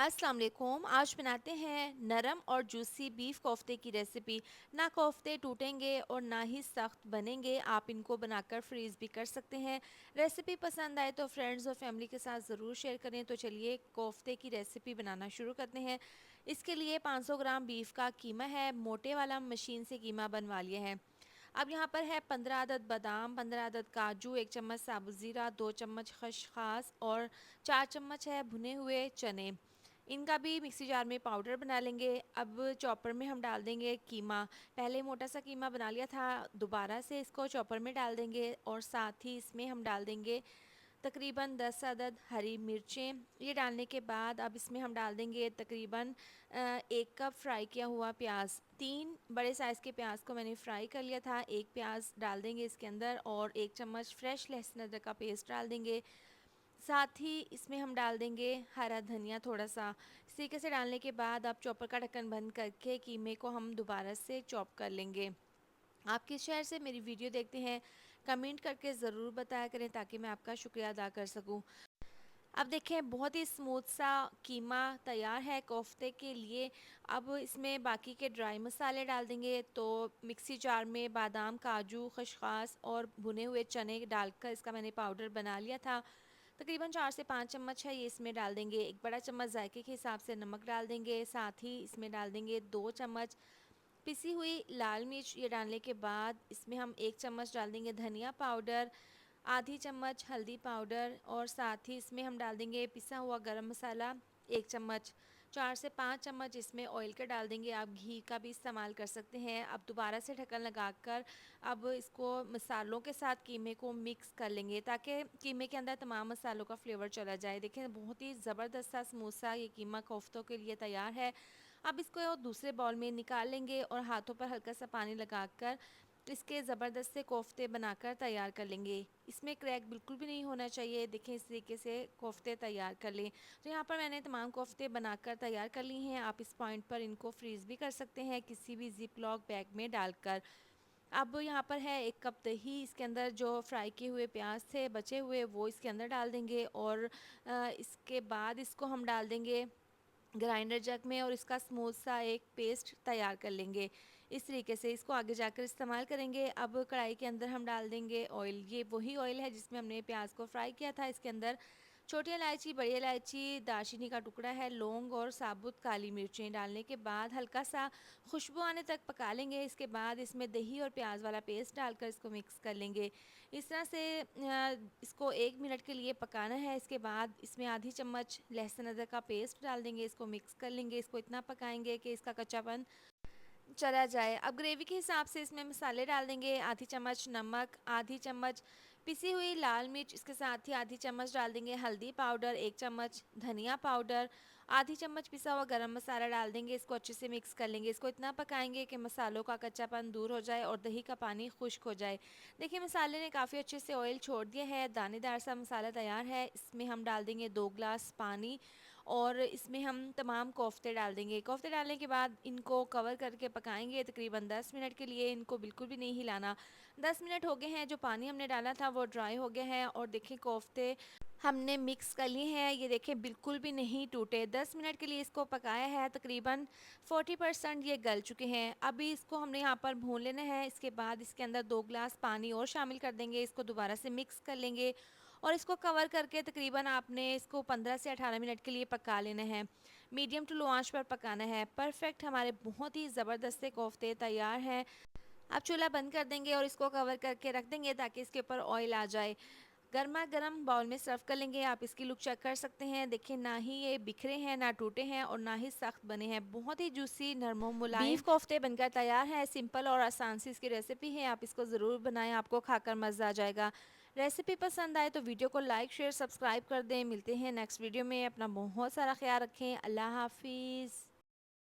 अस्सलाम वालेकुम। आज बनाते हैं नरम और जूसी बीफ कोफ्ते की रेसिपी। ना कोफ्ते टूटेंगे और ना ही सख्त बनेंगे। आप इनको बनाकर फ्रीज़ भी कर सकते हैं। रेसिपी पसंद आए तो फ्रेंड्स और फैमिली के साथ ज़रूर शेयर करें। तो चलिए कोफ्ते की रेसिपी बनाना शुरू करते हैं। इसके लिए 500 ग्राम बीफ का कीमा है। मोटे वाला मशीन से कीमा बनवा लिया है। अब यहाँ पर है 15 अदद बादाम, 15 अदद काजू, 1 चम्मच साबुत ज़ीरा, 2 चम्मच खसखस और 4 चम्मच है भुने हुए चने। इनका भी मिक्सी जार में पाउडर बना लेंगे। अब चॉपर में हम डाल देंगे कीमा। पहले मोटा सा कीमा बना लिया था, दोबारा से इसको चॉपर में डाल देंगे और साथ ही इसमें हम डाल देंगे तकरीबन 10 अदद हरी मिर्चें। ये डालने के बाद अब इसमें हम डाल देंगे तकरीबन 1 कप फ्राई किया हुआ प्याज। 3 बड़े साइज़ के प्याज को मैंने फ्राई कर लिया था। एक प्याज डाल देंगे इसके अंदर और 1 चम्मच फ्रेश लहसुन अदरक का पेस्ट डाल देंगे। साथ ही इसमें हम डाल देंगे हरा धनिया थोड़ा सा। इस तरीके से डालने के बाद आप चॉपर का ढक्कन बंद करके कीमे को हम दोबारा से चॉप कर लेंगे। आप किस शहर से मेरी वीडियो देखते हैं कमेंट करके ज़रूर बताया करें ताकि मैं आपका शुक्रिया अदा कर सकूं। अब देखें बहुत ही स्मूथ सा कीमा तैयार है कोफ्ते के लिए। अब इसमें बाकी के ड्राई मसाले डाल देंगे। तो मिक्सी जार में बादाम, काजू, खसखस और भुने हुए चने डालकर इसका मैंने पाउडर बना लिया था। तकरीबन 4 से 5 चम्मच है ये इसमें डाल देंगे। एक बड़ा चम्मच जायके के हिसाब से नमक डाल देंगे। साथ ही इसमें डाल देंगे 2 चम्मच पिसी हुई लाल मिर्च। ये डालने के बाद इसमें हम 1 चम्मच डाल देंगे धनिया पाउडर, आधी चम्मच हल्दी पाउडर और साथ ही इसमें हम डाल देंगे पिसा हुआ गरम मसाला 1 चम्मच। 4 से 5 चम्मच इसमें ऑयल का डाल देंगे। आप घी का भी इस्तेमाल कर सकते हैं। अब दोबारा से ढक्कन लगाकर अब इसको मसालों के साथ कीमे को मिक्स कर लेंगे ताकि कीमे के अंदर तमाम मसालों का फ्लेवर चला जाए। देखें बहुत ही ज़बरदस्त सा समोसा ये कीमा कोफ्तों के लिए तैयार है। अब इसको दूसरे बाउल में निकाल लेंगे और हाथों पर हल्का सा पानी लगाकर इसके ज़बरदस्त से कोफ्ते बनाकर तैयार कर लेंगे। इसमें क्रैक बिल्कुल भी नहीं होना चाहिए। देखें इस तरीके से कोफ्ते तैयार कर लें। तो यहाँ पर मैंने तमाम कोफ्ते बनाकर तैयार कर ली हैं। आप इस पॉइंट पर इनको फ्रीज़ भी कर सकते हैं किसी भी ज़िप लॉक बैग में डालकर। अब यहाँ पर है 1 कप दही। इसके अंदर जो फ्राई किए हुए प्याज थे बचे हुए वो इसके अंदर डाल देंगे और इसके बाद इसको हम डाल देंगे ग्राइंडर जग में और इसका स्मूथ सा एक पेस्ट तैयार कर लेंगे। इस तरीके से इसको आगे जाकर इस्तेमाल करेंगे। अब कढ़ाई के अंदर हम डाल देंगे ऑयल। ये वही ऑयल है जिसमें हमने प्याज को फ्राई किया था। इसके अंदर छोटी इलायची, बड़ी इलायची, दालचीनी का टुकड़ा है, लौंग और साबुत काली मिर्चें डालने के बाद हल्का सा खुशबू आने तक पका लेंगे। इसके बाद इसमें दही और प्याज वाला पेस्ट डालकर इसको मिक्स कर लेंगे। इस तरह से इसको 1 मिनट के लिए पकाना है। इसके बाद इसमें आधी चम्मच लहसुन अदरक का पेस्ट डाल देंगे। इसको मिक्स कर लेंगे। इसको इतना पकाएंगे कि इसका कच्चापन चला जाए। अब ग्रेवी के हिसाब से इसमें मसाले डाल देंगे। आधी चम्मच नमक, आधी चम्मच पिसी हुई लाल मिर्च, इसके साथ ही आधी चम्मच डाल देंगे हल्दी पाउडर, 1 चम्मच धनिया पाउडर, आधी चम्मच पिसा हुआ गरम मसाला डाल देंगे। इसको अच्छे से मिक्स कर लेंगे। इसको इतना पकाएंगे कि मसालों का कच्चापन दूर हो जाए और दही का पानी खुश्क हो जाए। देखिए मसाले ने काफ़ी अच्छे से ऑयल छोड़ दिया है। दानेदार सा मसाला तैयार है। इसमें हम डाल देंगे 2 ग्लास पानी और इसमें हम तमाम कोफ्ते डाल देंगे। कोफ्ते डालने के बाद इनको कवर करके पकाएंगे तकरीबन 10 मिनट के लिए। इनको बिल्कुल भी नहीं हिलाना। 10 मिनट हो गए हैं। जो पानी हमने डाला था वो ड्राई हो गया है और देखिए कोफ्ते हमने मिक्स कर लिए हैं। ये देखें बिल्कुल भी नहीं टूटे। 10 मिनट के लिए इसको पकाया है। तकरीबन 40% ये गल चुके हैं। अभी इसको हमने यहाँ पर भून लेना है। इसके बाद इसके अंदर 2 ग्लास पानी और शामिल कर देंगे। इसको दोबारा से मिक्स कर लेंगे और इसको कवर करके तकरीबन आपने इसको 15 से 18 मिनट के लिए पका लेना है। मीडियम टू लो आंच पर पकाना है। परफेक्ट हमारे बहुत ही ज़बरदस्त से कोफ्ते तैयार हैं। आप चूल्हा बंद कर देंगे और इसको कवर करके रख देंगे ताकि इसके ऊपर ऑयल आ जाए। गर्मा गर्म बाउल में सर्व कर लेंगे। आप इसकी लुक चेक कर सकते हैं। देखिए ना ही ये बिखरे हैं, ना टूटे हैं और ना ही सख्त बने हैं। बहुत ही जूसी, नरम और मुलायम बीफ कोफ्ते बनकर तैयार है। सिंपल और आसान सी इसकी रेसिपी है। आप इसको ज़रूर बनाएं, आपको खाकर मज़ा आ जाएगा। रेसिपी पसंद आए तो वीडियो को लाइक, शेयर, सब्सक्राइब कर दें। मिलते हैं नेक्स्ट वीडियो में। अपना बहुत सारा ख्याल रखें। अल्लाह हाफिज़।